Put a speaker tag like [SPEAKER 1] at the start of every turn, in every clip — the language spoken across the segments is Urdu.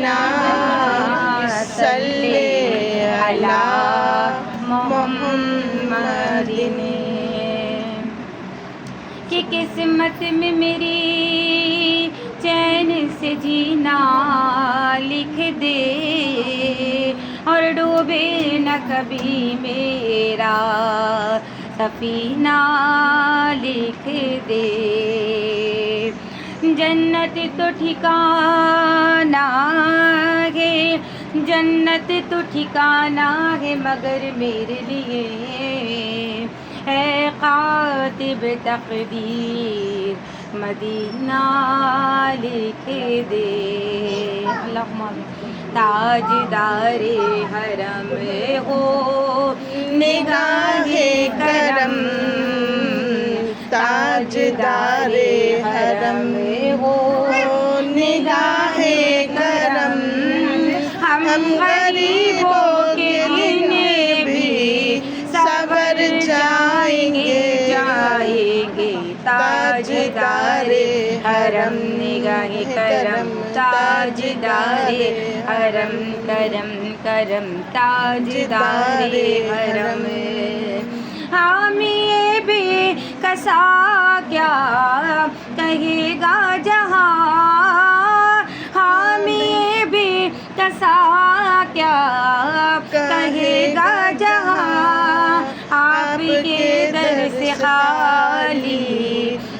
[SPEAKER 1] ربنا صلی علی محمد
[SPEAKER 2] کہ قسمت میں میری چین سے جینا لکھ دے اور ڈوبے نہ کبھی میرا سفینہ لکھ دے. جنت تو ٹھکانہ ہے، جنت تو ٹھکانہ ہے، مگر میرے لیے ہے کاتب تقدیر مدینہ لکھ دے. اللہم تاجدار حرم ہو نگاہ کرم،
[SPEAKER 1] تاجدار حرم ہو نگاہ کرم،
[SPEAKER 2] ہم غریبوں کے لیے بھی
[SPEAKER 1] سور جائیں گے
[SPEAKER 2] تاجدار حرم نگاہ کرم، تاجدار حرم کرم کرم، تاجدار حرم. حامی بے کسا کیا کہے گا جہاں، حامی بے کسا کیا کہے گا جہاں، آپ کے در سے خالی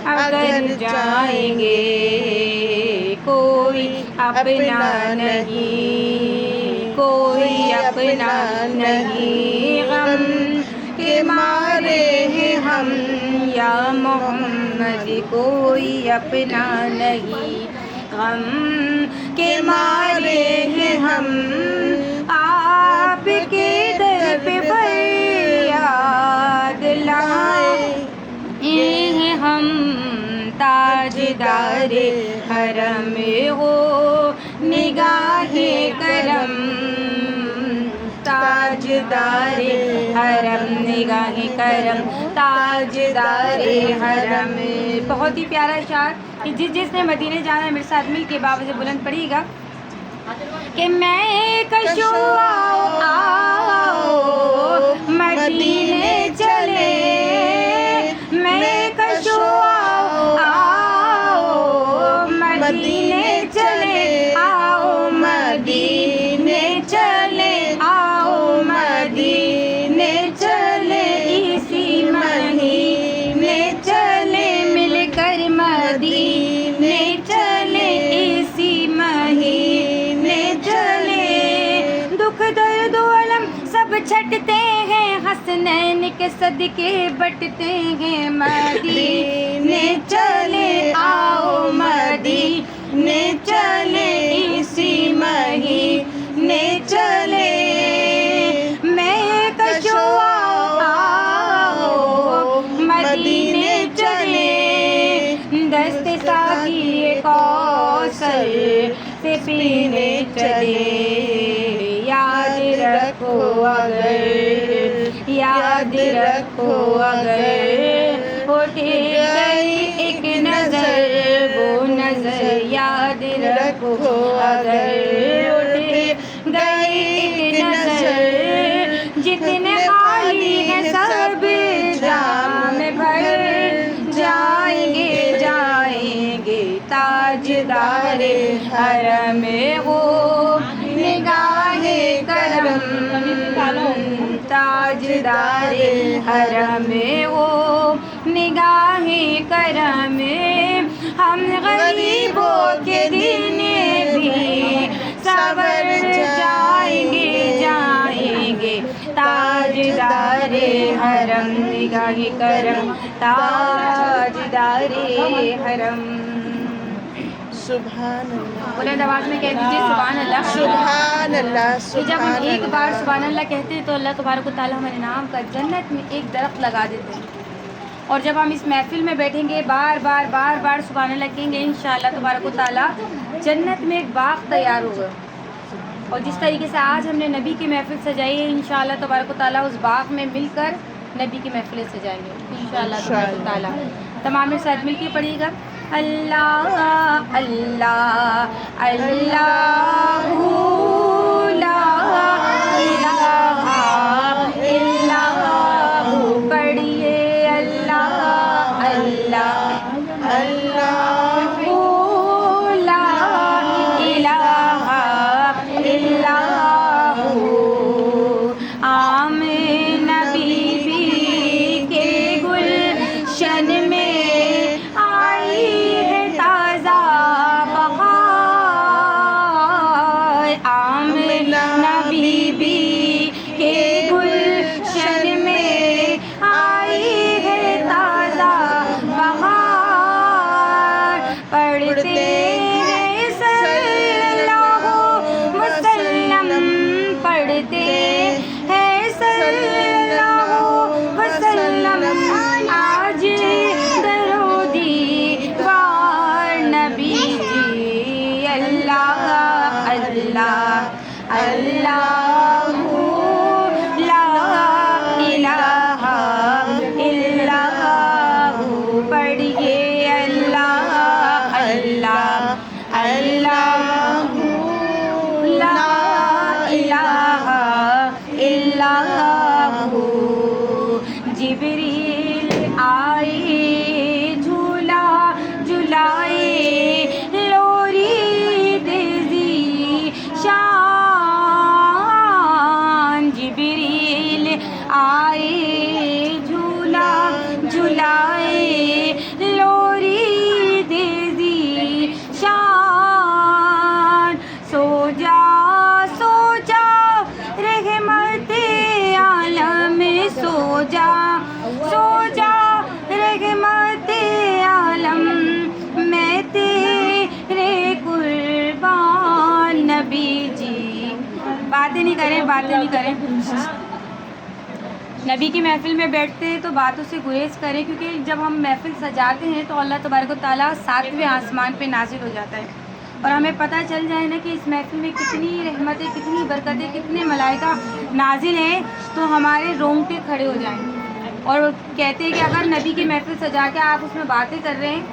[SPEAKER 2] اگر جائیں گے کوئی اپنا نہیں، کوئی اپنا نہیں. غم کے مارے ہیں ہم یا محمد، کوئی اپنا نہیں. غم کے مارے ہیں ہم آپ کے در پہ فریاد لائے ہیں ہم. تاجدار حرم ہو نگاہ کرم، تاجدار حرم نگاہ کرم، تاجدار حرم. بہت ہی پیارا اشعار کہ جس نے مدینے جانا ہے میرے ساتھ مل کے باب سے بلند پڑھیے گا کہ میں کشو آؤ مدینے چلے، میں کشو آؤ مدینے چلے، آؤ مدینے چلے، آؤ مدینے چلے، اسی مہینے چلے مل کر مدینے چلے، اسی مہینے چلے. دکھ درد و علم سب چھٹتے ہیں، حسنین کے صدقے بٹتے ہیں، مدینے چلے، آؤ مدینے چلے، اسی مہینے چلے. میں کشو آؤ مدینے چلے، دست ساقی کوثر سے پینے چلے. یاد رکھو اگر، یاد رکھو اگر اٹھ گئی ایک نظر، وہ نظر یاد رکھو اگر اٹھ گئی ایک نظر، جتنے خالی ہیں سب جام بھر جائیں گے تاجدار حرم ہو نگاہ کرم، تاجدار حرم ہو نگاہ کرم. ہم غریبوں کے دن بھی سور جائیں گے تاجدار حرم نگاہ کرم، تاجدار حرم.
[SPEAKER 1] سبحان اللہ.
[SPEAKER 2] بلند آواز میں کہہ دیجیے سبحان اللہ.
[SPEAKER 1] سبحان اللہ.
[SPEAKER 2] کہ جب ہم ایک بار سبحان اللہ کہتے ہیں تو اللہ تبارک و تعالیٰ ہمارے نام کا جنت میں ایک درخت لگا دیتے ہیں. اور جب ہم اس محفل میں بیٹھیں گے بار بار سبحان اللہ کہیں گے، انشاءاللہ تبارک و تعالیٰ جنت میں ایک باغ تیار ہوگا. اور جس طریقے سے آج ہم نے نبی کی محفل سجائی ہے، انشاءاللہ تبارک و تعالیٰ اس باغ میں مل کر نبی کی محفلیں سجائیں گے انشاءاللہ تبارک و تعالیٰ. تمام میرے ساتھ مل کے پڑھیے گا. اللہ اللہ اللہ اللہ لا الہ الا ہو، پڑھیے اللہ اللہ اللہ لا الہ الا ہو۔ جبریل آئے جھولا جھلائے لوری دیزی شان، جبریل آئے جھولا جھلائے لوری دیزی شان، سو جا رحمت عالم سو جا رحمت عالم، میں تیرے قربان نبی جی۔ باتیں نہیں کریں نبی کی محفل میں بیٹھتے ہیں تو باتوں سے گریز کریں، کیونکہ جب ہم محفل سجاتے ہیں تو اللہ تبارک و تعالیٰ 7ویں آسمان پہ نازل ہو جاتا ہے، اور ہمیں پتہ چل جائے نا کہ اس محفل میں کتنی رحمتیں، کتنی برکتیں، کتنے ملائکہ نازل ہیں، تو ہمارے رونگٹے کھڑے ہو جائیں۔ اور کہتے ہیں کہ اگر نبی کی محفل سجا کے آپ اس میں باتیں کر رہے ہیں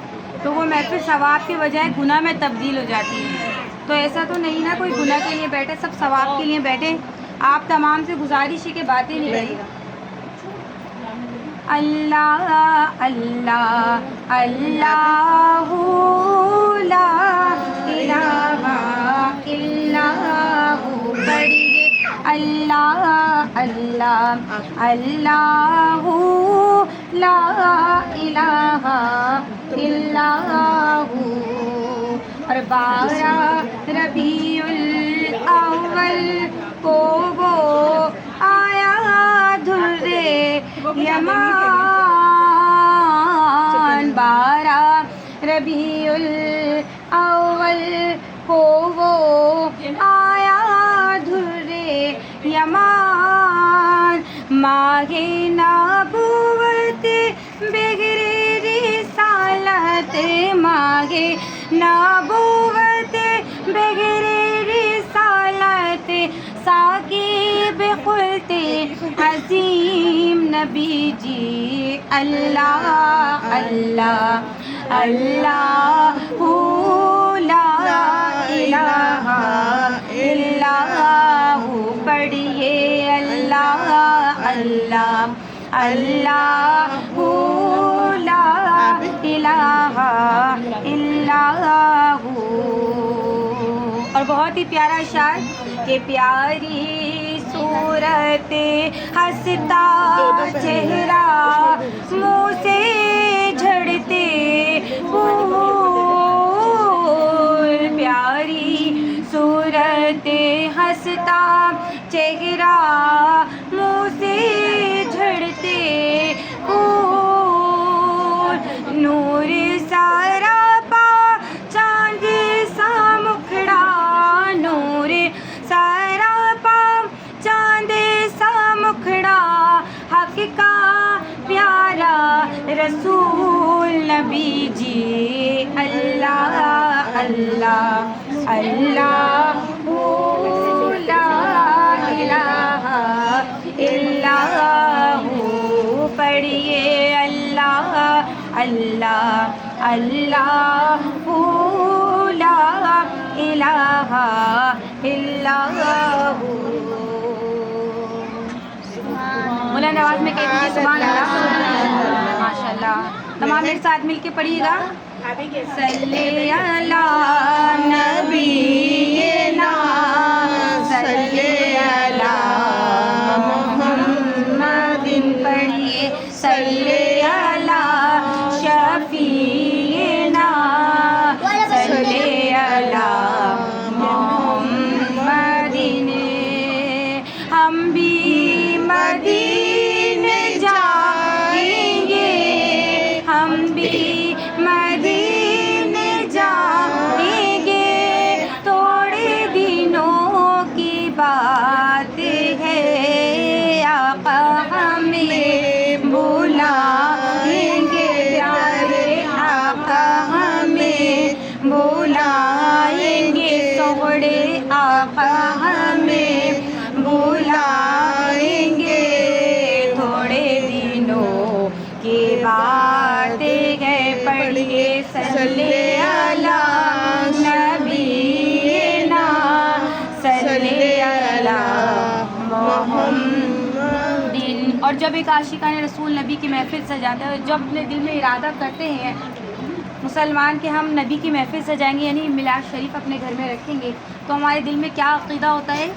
[SPEAKER 2] تو وہ محفل ثواب کے بجائے گناہ میں تبدیل ہو جاتی ہے۔ تو ایسا تو نہیں نا کوئی گناہ کے لیے بیٹھے، سب ثواب کے لیے بیٹھے۔ آپ تمام سے گزارش ہے کہ باتیں نہیں کریے گا۔ اللہ اللہ اللہ لا الہ الا ہو، پڑھیے اللہ اللہ اللہ لا الہ الا ہو۔ اور 12 ربیع الاول کو وہ آیا دھرے یمان، 12 ربیع الاول کو وہ آیا دھرے یمان، ماہ نبوت بغیر رسالت، ماہ نبوت بغیر رسالت، ثاقب خلد عظیم نبی جی۔ اللہ اللہ اللہ لا الہ الا ہو، پڑھیے اللہ اللہ اللہ لا الہ الا ہو۔ اور بہت ہی پیارا اشعار کہ پیاری صورت ہنستا چہرہ منہ سے جھڑتے پھول، پیاری صورت ہنستا چہرہ منہ سے جھڑتے پھول، نور سراپا چاند سا مکھڑا، نور سراپا چاند سا مکھڑا، حق کا پیارا رسول نبی جی۔ اللہ اللہ اللہ لا الہ الا ہو، پڑھیے اللہ اللہ اللہ لا الہ الا ہو۔ مولانا آواز میں کہتے ہیں سبحان اللہ، ماشاء اللہ۔ تمام ایک ساتھ مل کے پڑھیے گا، صلی اللہ نبینا صلی اللہ محمد، پڑھیے صلی اللہ شفیعنا صلی اللہ محمد، ہم بھی مدینے جائیں گے، ہم بھی مدینے جائیں گے، آقا ہمیں بلائیں گے. تھوڑے دنوں کی بات ہے پڑھیے صلی علی نبینا صلی علی محمد. اور جب ایک عاشقان رسول نبی کی محفل سجاتا ہے، جب اپنے دل میں ارادہ کرتے ہیں مسلمان کہ ہم نبی کی محفل سجائیں گے، یعنی میلاد شریف اپنے گھر میں رکھیں گے، تو ہمارے دل میں کیا عقیدہ ہوتا ہے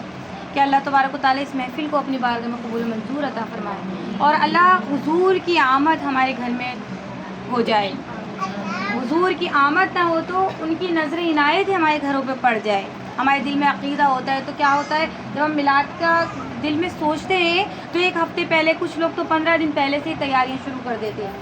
[SPEAKER 2] کہ اللہ تبارک و تعالیٰ اس محفل کو اپنی بارگاہ میں قبول و منظور عطا فرمائے اور اللہ حضور کی آمد ہمارے گھر میں ہو جائے. حضور کی آمد نہ ہو تو ان کی نظر عنایت ہی ہمارے گھروں پہ پڑ جائے. ہمارے دل میں عقیدہ ہوتا ہے تو کیا ہوتا ہے، جب ہم میلاد کا دل میں سوچتے ہیں تو ایک ہفتے پہلے، کچھ لوگ تو 15 دن پہلے سے ہی تیاریاں شروع کر دیتے ہیں.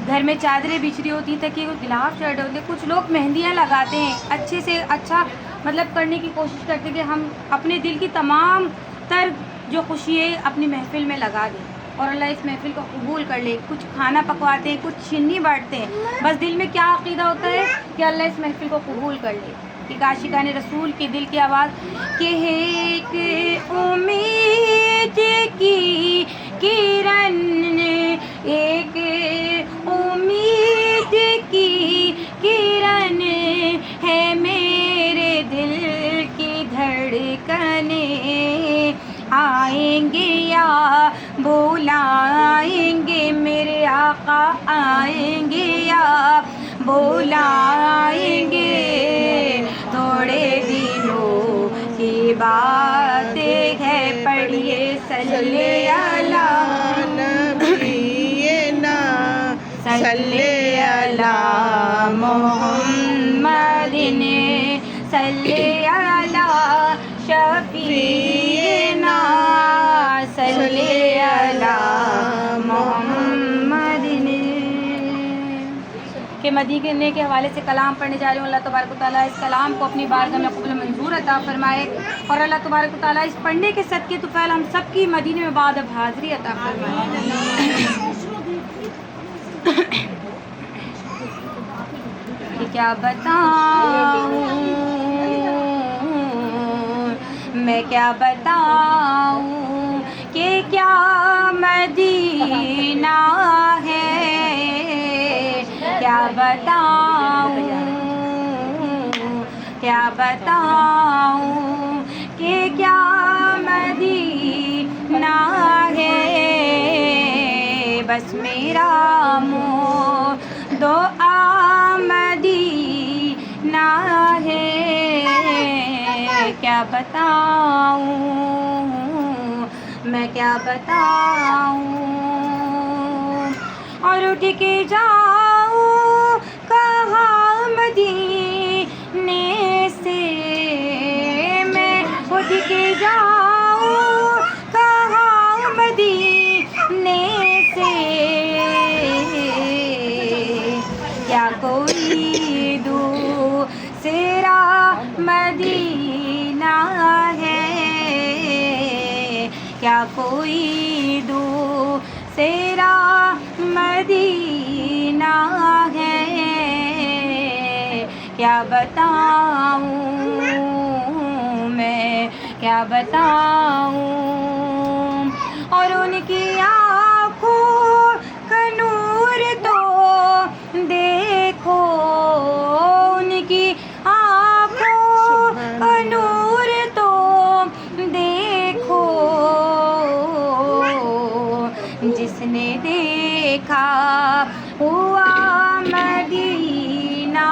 [SPEAKER 2] گھر میں چادریں بچھ رہی ہوتی ہیں، تکیے غلاف چڑھے ہوتے ہیں، کچھ لوگ مہندیاں لگاتے ہیں، اچھے سے اچھا مطلب کرنے کی کوشش کرتے ہیں کہ ہم اپنے دل کی تمام تر جو خوشی ہے اپنی محفل میں لگا دیں اور اللہ اس محفل کو قبول کر لے. کچھ کھانا پکواتے ہیں، کچھ چینی بانٹتے ہیں، بس دل میں کیا عقیدہ ہوتا ہے کہ اللہ اس محفل کو قبول کر لے. ایک عاشقان رسول کے دل کی آواز کہ ایک امید کی کرن، ایک امید کی کرن ہے میرے دل کی دھڑکنیں، آئیں گے یا بلائیں گے میرے آقا، آئیں گے یا بلائیں گے. تھوڑے دنوں کی بات ہے پڑھیے صلی علی
[SPEAKER 1] نبینا صلی علی
[SPEAKER 2] محمد صلی علی شفیعنا صلی علی محمد. کہ مدینے کے حوالے سے کلام پڑھنے جا رہے ہوں. اللہ تبارک و تعالیٰ اس کلام کو اپنی بارگاہ میں قبول منظور عطا فرمائے اور اللہ تبارک و تعالیٰ اس پڑھنے کے صدقے طفیل ہم سب کی مدینے میں بعد اب حاضری عطا فرمائے. کہ کیا بتاؤں میں، کیا بتاؤں کہ کیا مدینہ ہے، کیا بتاؤں، کیا بتاؤں کہ کیا مدینہ ہے. بس میرا منہ دعا مدینہ ہے. کیا بتاؤں میں، کیا بتاؤں اور اٹھ کے جاؤں کہاں مدینے سے، میں اٹھ کے جاؤں کہاں مدینے سے. کیا کوئی دوسرا مدینہ ہے، کیا کوئی دوسرا مدینہ ہے. کیا بتاؤں میں، کیا بتاؤں اور ان کی آنکھوں کا نور تو دیکھو، ان کی آنکھوں کا نور تو دیکھو. جس نے دیکھا ہوا مدینہ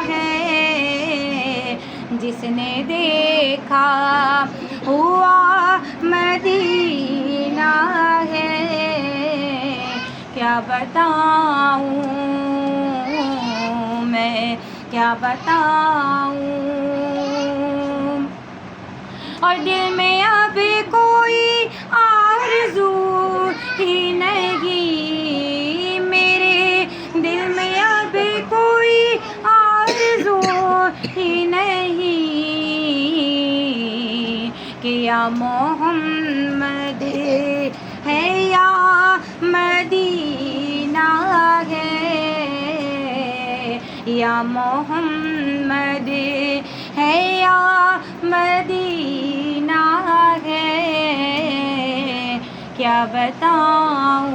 [SPEAKER 2] ہے، جس نے دیکھا ہوا مدینہ ہے. کیا بتاؤں میں، کیا بتاؤں اور دل میں اب کوئی آرزو ہی نہیں، میرے دل میں اب کوئی آرزو ہی نہیں کہ یا محمد ہے یا مدینہ ہے، یا محمد ہے دنیا مدینہ ہے، کیا بتاؤں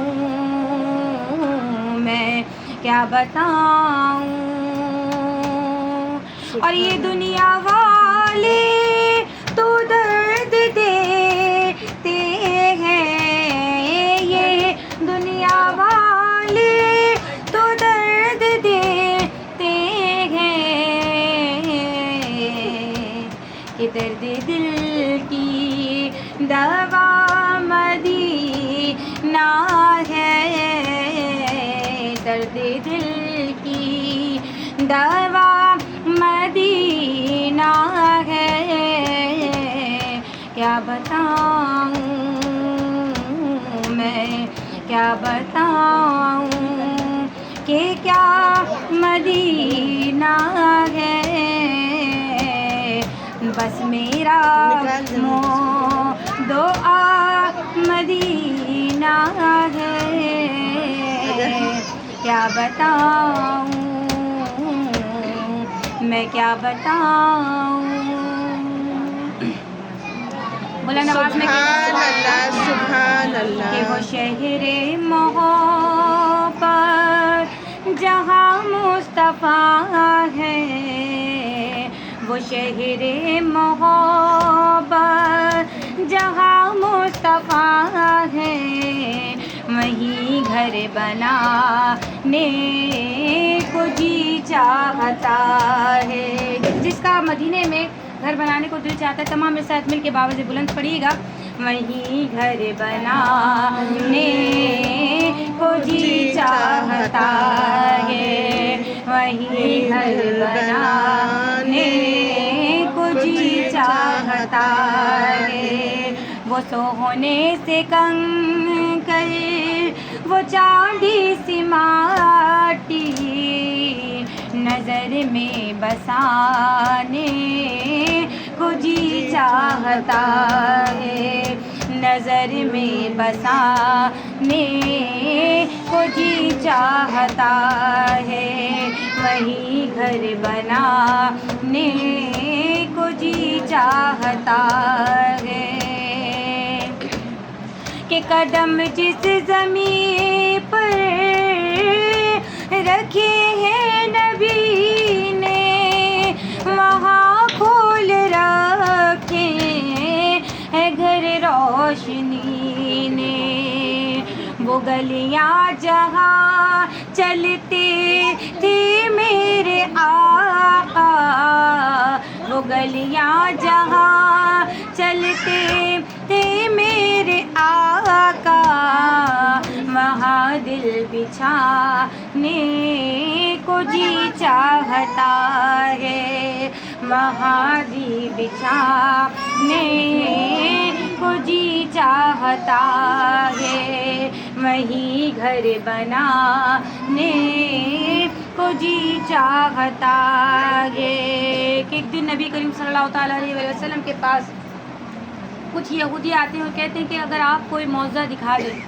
[SPEAKER 2] میں، کیا بتاؤں. اور یہ دنیا والے تو درد دیتے ہیں، یہ دنیا والے تو درد دیتے ہیں، کہ درد دل کی دوا مدینہ ہے، درد دل کی دوا مدینہ ہے، کیا بتاؤں میں، کیا بتاؤں کہ کیا مدینہ ہے. بس میرا دعا مدینہ ہے، کیا بتاؤں میں، کیا بتاؤں. بلند آواز میں
[SPEAKER 1] سبحان اللہ، سبحان
[SPEAKER 2] کہ
[SPEAKER 1] اللہ.
[SPEAKER 2] وہ شہر محبت جہاں مصطفیٰ ہے، وہ شہر محبت جہاں مصطفیٰ ہے، وہیں گھر بنانے کو جی چاہتا ہے. جس کا مدینے میں گھر بنانے کو دل چاہتا ہے، تمام میرے ساتھ مل کے باوز بلند پڑھیے گا. وہیں گھر بنانے کو جی چاہتا ہے، وہیں گھر بنانے کو جی چاہتا ہے. وہ سونے سے کنکر، وہ چاندی سی ماٹی، نظر میں بسانے کو جی چاہتا ہے، نظر میں بسانے کو جی چاہتا ہے، وہیں گھر بنانے کو جی چاہتا ہے. کہ قدم جس زمین پر رکھے ہیں نبی نے، وہاں کھول رکھے ہیں گھر روشنی نے. وہ گلیاں جہاں چلتے تھے میرے آقا، وہ گلیاں جہاں چلتے تھے میرے آقا، وہاں دل بچھانے کو جی چاہتا ہے، وہاں دل بچھانے کو جی چاہتا ہے، وہیں گھر بنانے کو جی چاہتا ہے. کہ ایک دن نبی کریم صلی اللہ تعالیٰ علیہ وسلم کے پاس کچھ یہودی آتے ہیں اور کہتے ہیں کہ اگر آپ کوئی معجزہ دکھا دیں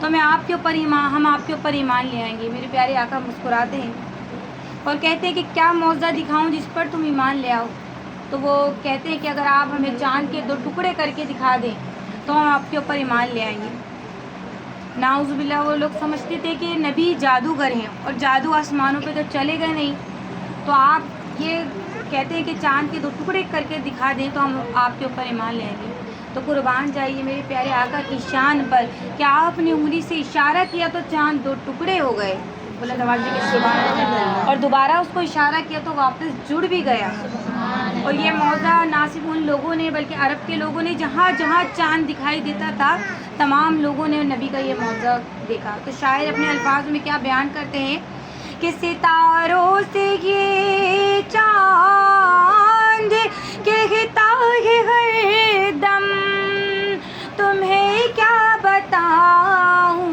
[SPEAKER 2] تو ہم آپ کے اوپر ایمان لے آئیں گے. میرے پیارے آقا مسکراتے ہیں اور کہتے ہیں کہ کیا معجزہ دکھاؤں جس پر تم ایمان لے آؤ. تو وہ کہتے ہیں کہ اگر آپ ہمیں چاند کے 2 ٹکڑے کر کے دکھا دیں تو ہم آپ کے اوپر ایمان لے آئیں گے. نعوذ باللہ وہ لوگ سمجھتے تھے کہ نبی جادوگر ہیں اور جادو آسمانوں پہ تو چلے گئے نہیں، تو آپ یہ کہتے ہیں کہ چاند کے 2 ٹکڑے کر کے دکھا دیں تو ہم آپ کے اوپر ایمان لیں گے. تو قربان جائیے میرے پیارے آقا کی شان پر کہ آپ نے انگلی سے اشارہ کیا تو چاند 2 ٹکڑے ہو گئے، بلند آواز سے سبحان اللہ، اور دوبارہ اس کو اشارہ کیا تو واپس جڑ بھی گیا. اور یہ معجزہ نہ صرف ان لوگوں نے بلکہ عرب کے لوگوں نے جہاں جہاں چاند دکھائی دیتا تھا تمام لوگوں نے نبی کا یہ معجزہ دیکھا. تو شاعر اپنے الفاظ میں کیا بیان کرتے ہیں کہ ستاروں سے یہ چاند کہتا ہے ہر دم، تمہیں کیا بتاؤں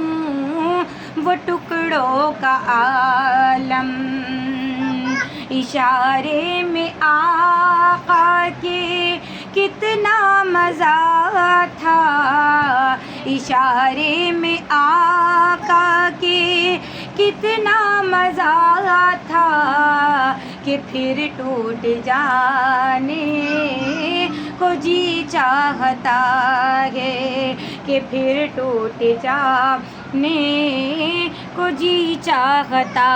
[SPEAKER 2] وہ ٹکڑوں کا عالم. اشارے میں آقا کے کتنا مزہ تھا، اشارے میں آقا کے کتنا مزہ تھا، کہ کہ پھر ٹوٹ جانے کو جی چاہتا ہے، کہ پھر ٹوٹ جانے کو جی چاہتا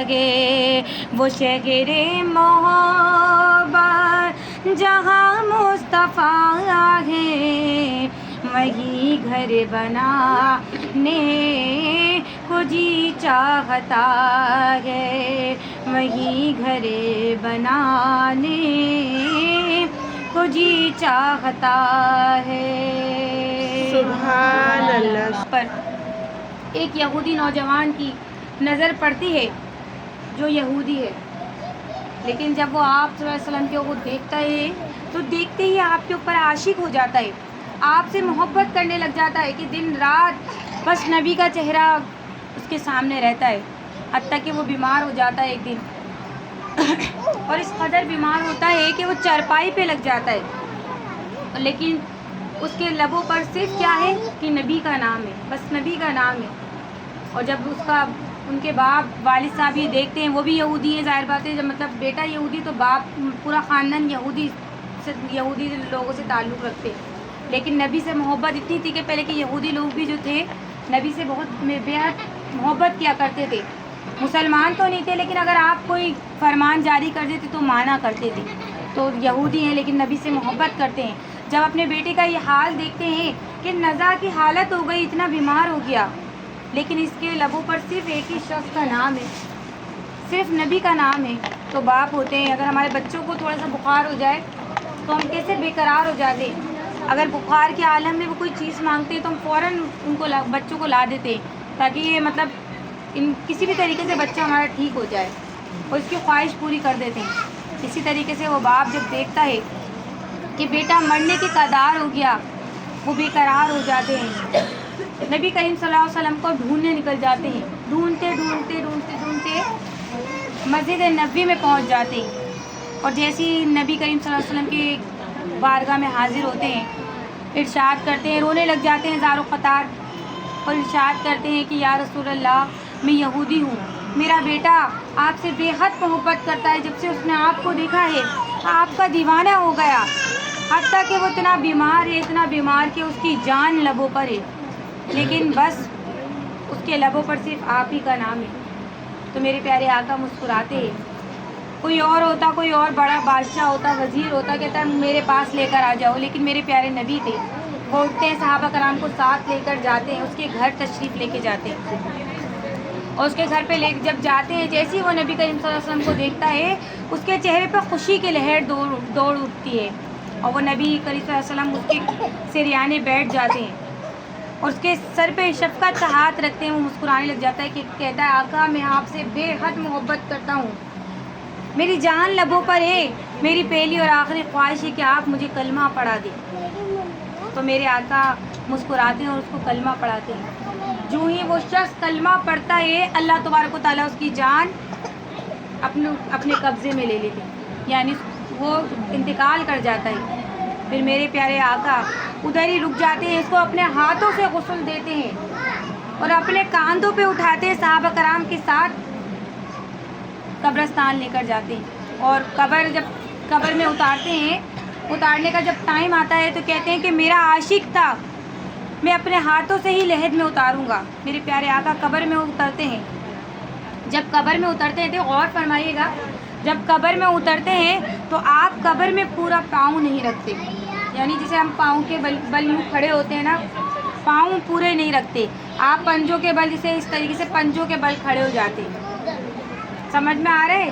[SPEAKER 2] ہے، وہ شہر محبت جہاں مصطفیٰ ہے، وہیں گھر بنانے کو جی چاہتا ہے، وہیں گھر بنانے کو جی چاہتا ہے۔
[SPEAKER 1] سبحان اللہ۔
[SPEAKER 2] پر ایک یہودی نوجوان کی نظر پڑتی ہے جو یہودی ہے، لیکن جب وہ آپ صلی اللہ علیہ وسلم کو دیکھتا ہے تو دیکھتے ہی آپ کے اوپر عاشق ہو جاتا ہے، آپ سے محبت کرنے لگ جاتا ہے کہ دن رات بس نبی کا چہرہ اس کے سامنے رہتا ہے، حتیٰ کہ وہ بیمار ہو جاتا ہے ایک دن اور اس قدر بیمار ہوتا ہے کہ وہ چارپائی پہ لگ جاتا ہے، لیکن اس کے لبوں پر صرف کیا ہے کہ نبی کا نام ہے، بس نبی کا نام ہے۔ اور جب ان کے باپ والد صاحب یہ دیکھتے ہیں، وہ بھی یہودی ہیں، ظاہر بات ہے جب مطلب بیٹا یہودی تو باپ پورا خاندان یہودی لوگوں سے تعلق رکھتے، لیکن نبی سے محبت اتنی تھی کہ پہلے کے یہودی لوگ بھی جو تھے نبی سے بہت بےحد محبت کیا کرتے تھے، مسلمان تو نہیں تھے لیکن اگر آپ کوئی فرمان جاری کر دیتے تو مانا کرتے تھے، تو یہودی ہیں لیکن نبی سے محبت کرتے ہیں۔ جب اپنے بیٹے کا یہ حال دیکھتے ہیں کہ نزا کی حالت ہو گئی، اتنا بیمار ہو گیا، لیکن اس کے لبوں پر صرف ایک ہی شخص کا نام ہے، صرف نبی کا نام ہے، تو باپ ہوتے ہیں اگر ہمارے بچوں کو تھوڑا سا بخار ہو جائے تو ہم کیسے بے قرار ہو جاتے ہیں، اگر بخار کے عالم میں وہ کوئی چیز مانگتے ہیں تو ہم فوراً بچوں کو لا دیتے ہیں تاکہ یہ مطلب کسی بھی طریقے سے بچہ ہمارا ٹھیک ہو جائے اور اس کی خواہش پوری کر دیتے ہیں۔ اسی طریقے سے وہ باپ جب دیکھتا ہے کہ بیٹا مرنے کے قدار ہو گیا، وہ بے قرار ہو جاتے ہیں، نبی کریم صلی اللہ علیہ وسلم کو ڈھونڈنے نکل جاتے ہیں، ڈھونڈتے مسجد نبوی میں پہنچ جاتے ہیں، اور جیسے ہی نبی کریم صلی اللہ علیہ وسلم کے بارگاہ میں حاضر ہوتے ہیں، ارشاد کرتے ہیں، رونے لگ جاتے ہیں زار و قطار، اور ارشاد کرتے ہیں کہ یا رسول اللہ میں یہودی ہوں، میرا بیٹا آپ سے بے حد محبت کرتا ہے، جب سے اس نے آپ کو دیکھا ہے آپ کا دیوانہ ہو گیا، حتیٰ کہ وہ اتنا بیمار کہ اس کی جان لبوں پر ہے، لیکن بس اس کے لبوں پر صرف آپ ہی کا نام ہے۔ تو میرے پیارے آقا مسکراتے ہیں، کوئی اور ہوتا، کوئی اور بڑا بادشاہ ہوتا، وزیر ہوتا، کہتا ہے میرے پاس لے کر آ جاؤ، لیکن میرے پیارے نبی تھے، وہ اٹھتے ہیں، صحابہ کرام کو ساتھ لے کر جاتے ہیں، اس کے گھر تشریف لے کے جاتے ہیں، اور اس کے گھر پہ جب جاتے ہیں، جیسے ہی وہ نبی کریم صلی اللہ علیہ وسلم کو دیکھتا ہے اس کے چہرے پہ خوشی کی لہر دوڑ اٹھتی ہے، اور وہ نبی کریم صلی اللہ علیہ وسلم اس کے سریانے بیٹھ جاتے ہیں اور اس کے سر پہ شفقت کا ہاتھ رکھتے ہیں، وہ مسکرانے لگ جاتا ہے کہ کہتا ہے آقا میں آپ سے بے حد محبت کرتا ہوں، میری جان لبوں پر ہے، میری پہلی اور آخری خواہش ہے کہ آپ مجھے کلمہ پڑھا دیں۔ تو میرے آقا مسکراتے ہیں اور اس کو کلمہ پڑھاتے ہیں، جو ہی وہ شخص کلمہ پڑھتا ہے اللہ تبارک و تعالیٰ اس کی جان اپنے قبضے میں لے لیتے ہیں، یعنی وہ انتقال کر جاتا ہے۔ پھر میرے پیارے آقا ادھر ہی رک جاتے ہیں، اس کو اپنے ہاتھوں سے غسل دیتے ہیں اور اپنے کاندھوں پہ اٹھاتے ہیں، صحابہ کرام کے ساتھ قبرستان لے کر جاتے ہیں، اور جب قبر میں اتارتے ہیں، اتارنے کا جب ٹائم آتا ہے تو کہتے ہیں کہ میرا عاشق تھا، میں اپنے ہاتھوں سے ہی لحد میں اتاروں گا۔ میرے پیارے آقا قبر میں اترتے ہیں، جب قبر میں اترتے ہیں تو غور فرمائیے گا، جب قبر میں اترتے ہیں تو آپ قبر میں پورا پاؤں نہیں رکھتے، یعنی جسے ہم پاؤں کے بل یوں کھڑے ہوتے ہیں نا، پاؤں پورے نہیں رکھتے آپ، پنجوں کے بل، جسے اس طریقے سے پنجوں کے بل کھڑے ہو جاتے ہیں، سمجھ میں آ رہا ہے؟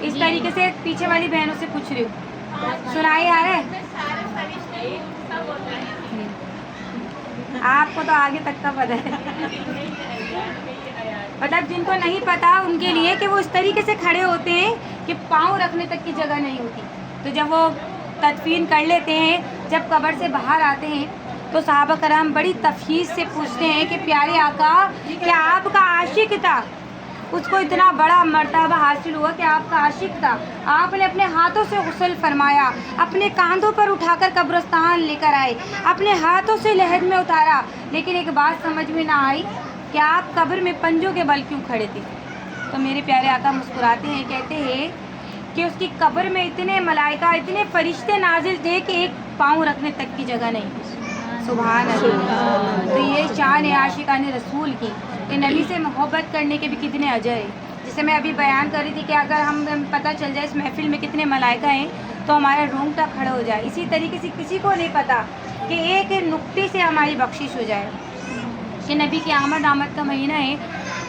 [SPEAKER 2] اس طریقے سے پیچھے والی بہنوں سے پوچھ رہی ہوں، سنائی آ رہا ہے؟ آپ کو تو آگے تک کا پتہ ہے، مطلب جن کو نہیں پتا ان کے لیے کہ وہ اس طریقے سے کھڑے ہوتے ہیں کہ پاؤں رکھنے تک کی جگہ نہیں ہوتی۔ تو جب وہ تدفین کر لیتے ہیں، جب قبر سے باہر آتے ہیں تو صحابہ کرام بڑی تفصیل سے پوچھتے ہیں کہ پیارے آقا کیا آپ کا عاشق تھا؟ اس کو اتنا بڑا مرتبہ حاصل ہوا کہ آپ کا عاشق تھا، آپ نے اپنے ہاتھوں سے غسل فرمایا، اپنے کاندھوں پر اٹھا کر قبرستان لے کر آئے، اپنے ہاتھوں سے لحد میں اتارا، لیکن ایک بات سمجھ میں نہ آئی کہ آپ قبر میں پنجوں کے بل کیوں کھڑے تھے؟ تو میرے پیارے آقا مسکراتے ہیں، کہتے ہیں کہ اس کی قبر میں اتنے ملائکہ اتنے فرشتے نازل تھے کہ ایک پاؤں رکھنے تک کی جگہ نہیں. سبحان اللہ. تو یہ شان ہے عاشقان رسول کی کہ نبی سے محبت کرنے کے بھی کتنے اجر ہیں. جسے میں ابھی بیان کر رہی تھی کہ اگر ہم پتہ چل جائے اس محفل میں کتنے ملائکہ ہیں تو ہمارا رونگٹا کھڑا ہو جائے. اسی طریقے سے کسی کو نہیں پتہ کہ ایک نقطے سے ہماری بخشش ہو جائے کہ نبی کی آمد کا مہینہ ہے.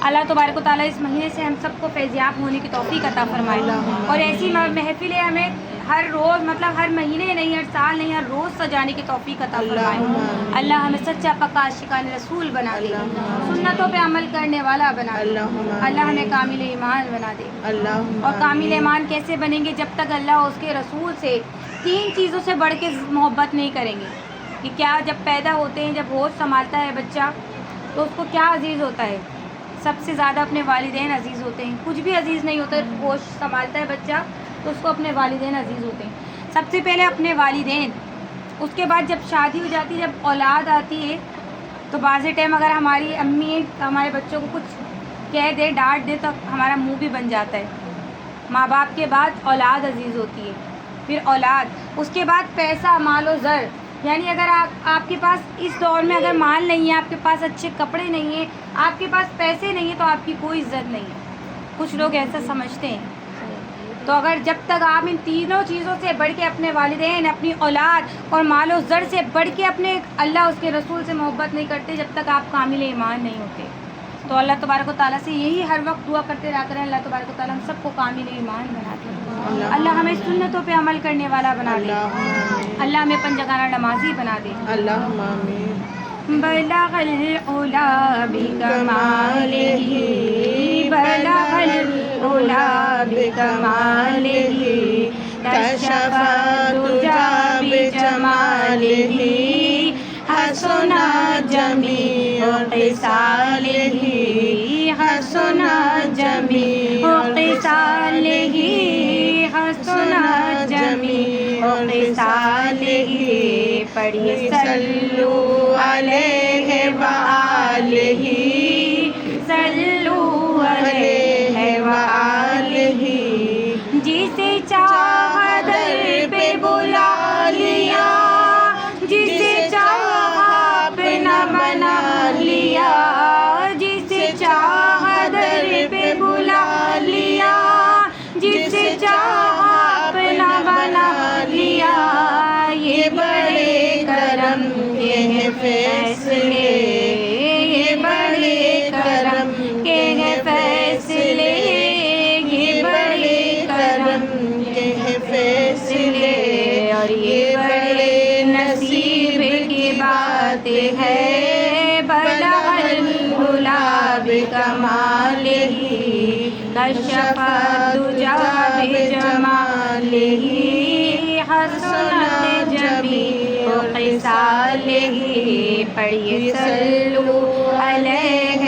[SPEAKER 2] اللہ تبارک و تعالیٰ اس مہینے سے ہم سب کو فیضیاب ہونے کی توفیق عطا فرمائے. اور ایسی محفلیں ہمیں ہر روز مطلب ہر مہینے نہیں، ہر سال نہیں، ہر روز سجانے کی توفیق عطا فرمائے. اللہ ہمیں سچا پکا عاشقان رسول بنا دے، سنتوں پہ عمل کرنے والا بنا دے. اللہ ہمیں کامل ایمان بنا دے. اور کامل ایمان کیسے بنیں گے؟ جب تک اللہ اور اس کے رسول سے 3 چیزوں سے بڑھ کے محبت نہیں کریں گے. کہ کیا جب پیدا ہوتے ہیں، جب ہوش سنبھالتا ہے بچہ تو اس کو کیا عزیز ہوتا ہے؟ سب سے زیادہ اپنے والدین عزیز ہوتے ہیں. کچھ بھی عزیز نہیں ہوتا. ہوش سنبھالتا ہے بچہ تو اس کو اپنے والدین عزیز ہوتے ہیں. سب سے پہلے اپنے والدین. اس کے بعد جب شادی ہو جاتی ہے، جب اولاد آتی ہے تو بعض ٹائم اگر ہماری امی ہمارے بچوں کو کچھ کہہ دے، ڈانٹ دے تو ہمارا منہ بھی بن جاتا ہے. ماں باپ کے بعد اولاد عزیز ہوتی ہے، پھر اولاد، اس کے بعد پیسہ، مال و زر. یعنی اگر آپ کے پاس اس دور میں اگر مال نہیں ہے، آپ کے پاس اچھے کپڑے نہیں ہیں، آپ کے پاس پیسے نہیں ہیں تو آپ کی کوئی عزت نہیں ہے. کچھ لوگ ایسا سمجھتے ہیں. تو اگر جب تک آپ ان تینوں چیزوں سے بڑھ کے اپنے والدین، اپنی اولاد اور مال و زر سے بڑھ کے اپنے اللہ اس کے رسول سے محبت نہیں کرتے، جب تک آپ کامل ایمان نہیں ہوتے. تو اللہ تبارک و تعالیٰ سے یہی ہر وقت دعا کرتے رہا کریں، اللہ تبارک و تعالیٰ ہم سب کو کامل ایمان بنا دے. اللہ ہمیں سنتوں پہ عمل کرنے والا بنا دے. اللہ ہمیں پنجگانہ نمازی بنا دے. بلغ العلا بکمالہ، بلغ العلا بکمالہ، کشف الدجی بجمالہ، حسن جمیع خصالہ، حسن جمیع خصالہ، حسن جمیع خصالہ. پڑھیے صلو علیہ وآلہ، صلو علیہ وآلہ. جسے چاہا در پہ بلا لیا، جسے چاہا اپنا بنا لیا، جسے چاہا در پہ بلا لیا، جسے چاہا اپنا بنا لیا. یہ بڑے کرم کے ہیں فیصلے، یہ بڑے کرم کے ہیں فیصلے، یہ بڑے کرم کے ہیں فیصلے. اور یہ بڑے نصیب کی بات ہے. بلغ العلا بکمالہ، کشف الدجی بجمالہ، حسن جمیع خصالہ. پڑھیے صلو علیہ